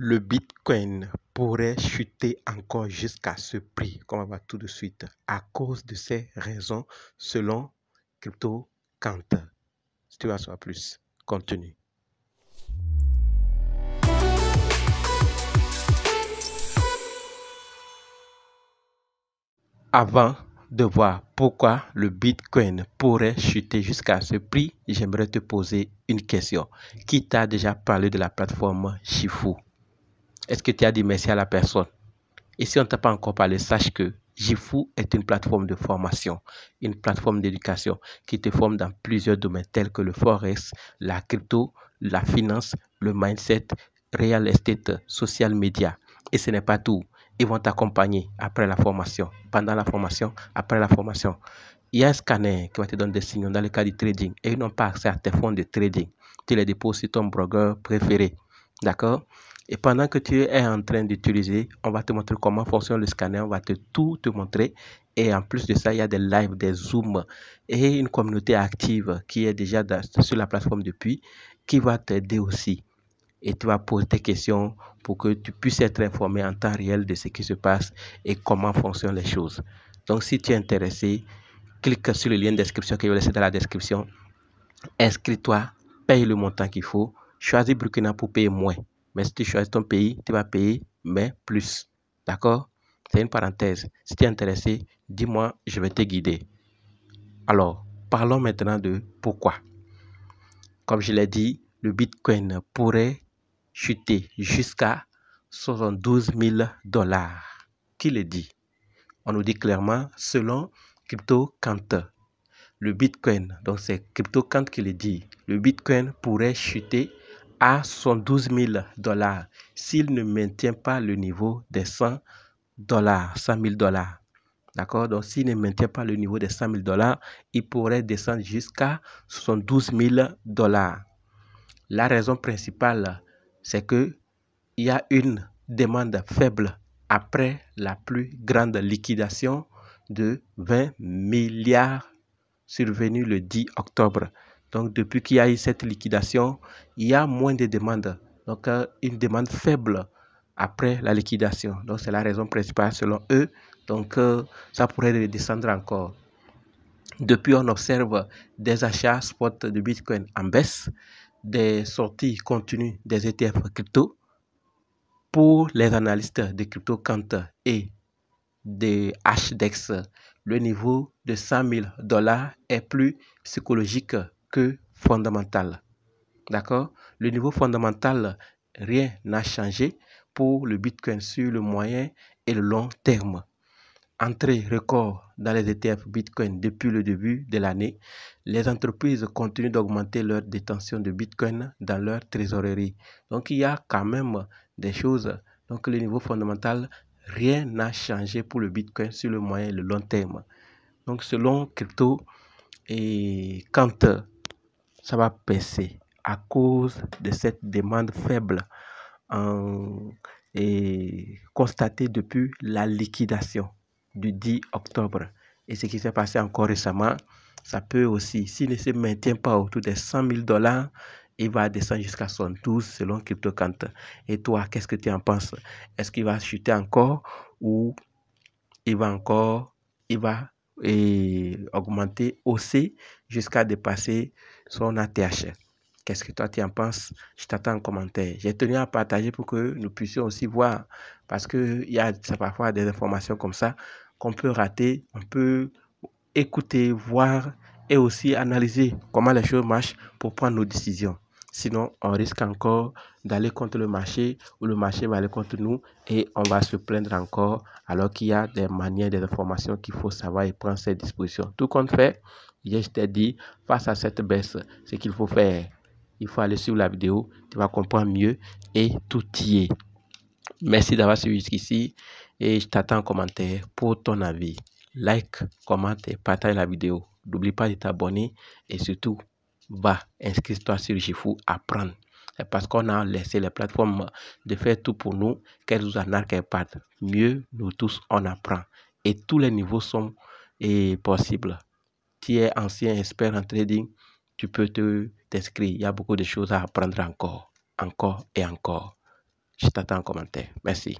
Le Bitcoin pourrait chuter encore jusqu'à ce prix, comme on va tout de suite, à cause de ces raisons selon CryptoKant. Si tu veux en savoir plus, continue. Avant de voir pourquoi le Bitcoin pourrait chuter jusqu'à ce prix, j'aimerais te poser une question. Qui t'a déjà parlé de la plateforme Shifu? Est-ce que tu as dit merci à la personne? Et si on ne t'a pas encore parlé, sache que Shifu est une plateforme de formation, une plateforme d'éducation qui te forme dans plusieurs domaines tels que le forex, la crypto, la finance, le mindset, real estate, social media. Et ce n'est pas tout. Ils vont t'accompagner après la formation, pendant la formation, après la formation. Il y a un scanner qui va te donner des signaux dans le cas du trading et ils n'ont pas accès à tes fonds de trading. Tu les déposes sur ton broker préféré. D'accord? Et pendant que tu es en train d'utiliser, on va te montrer comment fonctionne le scanner, on va tout te montrer. Et en plus de ça, il y a des lives, des zooms et une communauté active qui est déjà sur la plateforme depuis, qui va t'aider aussi. Et tu vas poser tes questions pour que tu puisses être informé en temps réel de ce qui se passe et comment fonctionnent les choses. Donc, si tu es intéressé, clique sur le lien de description que je vais laisser dans la description. Inscris-toi, paye le montant qu'il faut. Choisis Burkina pour payer moins. Mais si tu choisis ton pays, tu vas payer, mais plus. D'accord? C'est une parenthèse. Si tu es intéressé, dis-moi, je vais te guider. Alors, parlons maintenant de pourquoi. Comme je l'ai dit, le Bitcoin pourrait chuter jusqu'à 72 000 $. Qui le dit? On nous dit clairement selon CryptoKant. Le Bitcoin, donc c'est CryptoKant qui le dit, le Bitcoin pourrait chuter à 72 000 $ s'il ne maintient pas le niveau des 100 $, 100 000 $. D'accord? Donc, s'il ne maintient pas le niveau des 100 000 $, il pourrait descendre jusqu'à 72 000 $. La raison principale, c'est qu'il y a une demande faible après la plus grande liquidation de 20 milliards survenue le 10 octobre. Donc, depuis qu'il y a eu cette liquidation, il y a moins de demandes. Donc, une demande faible après la liquidation. Donc, c'est la raison principale selon eux. Donc, ça pourrait descendre encore. Depuis, on observe des achats spot de Bitcoin en baisse, des sorties continues des ETF crypto. Pour les analystes de CryptoKant et de HDEX, le niveau de 100 000 $ est plus psychologique que fondamental. D'accord? Le niveau fondamental, rien n'a changé pour le Bitcoin sur le moyen et le long terme. Entrée record dans les ETF Bitcoin depuis le début de l'année, les entreprises continuent d'augmenter leur détention de Bitcoin dans leur trésorerie. Donc, il y a quand même des choses. Donc, le niveau fondamental, rien n'a changé pour le Bitcoin sur le moyen et le long terme. Donc, selon Crypto, et quand ça va baisser à cause de cette demande faible constatée depuis la liquidation du 10 octobre et ce qui s'est passé encore récemment, ça peut aussi, s'il ne se maintient pas autour des 100 000 $, il va descendre jusqu'à 72 selon CryptoKant. Et toi, qu'est-ce que tu en penses? Est-ce qu'il va chuter encore ou il va augmenter, hausser jusqu'à dépasser son ATH? Qu'est-ce que toi tu en penses? Je t'attends en commentaire. J'ai tenu à partager pour que nous puissions aussi voir, parce qu'il y a parfois des informations comme ça qu'on peut rater, on peut écouter, voir et aussi analyser comment les choses marchent pour prendre nos décisions. Sinon, on risque encore d'aller contre le marché ou le marché va aller contre nous et on va se plaindre encore alors qu'il y a des manières, des informations qu'il faut savoir et prendre ses dispositions. Tout compte fait, je t'ai dit, face à cette baisse, ce qu'il faut faire, il faut aller suivre la vidéo, tu vas comprendre mieux et tout y est. Merci d'avoir suivi jusqu'ici et je t'attends en commentaire pour ton avis. Like, commente et partage la vidéo. N'oublie pas de t'abonner et surtout, inscris-toi sur Shifu, apprendre. C'est parce qu'on a laissé les plateformes de faire tout pour nous qu'elles nous en arquent pas. Mieux, nous tous, on apprend. Et tous les niveaux sont possibles. Tu es ancien expert en trading, tu peux t'inscrire. Il y a beaucoup de choses à apprendre encore et encore. Je t'attends en commentaire. Merci.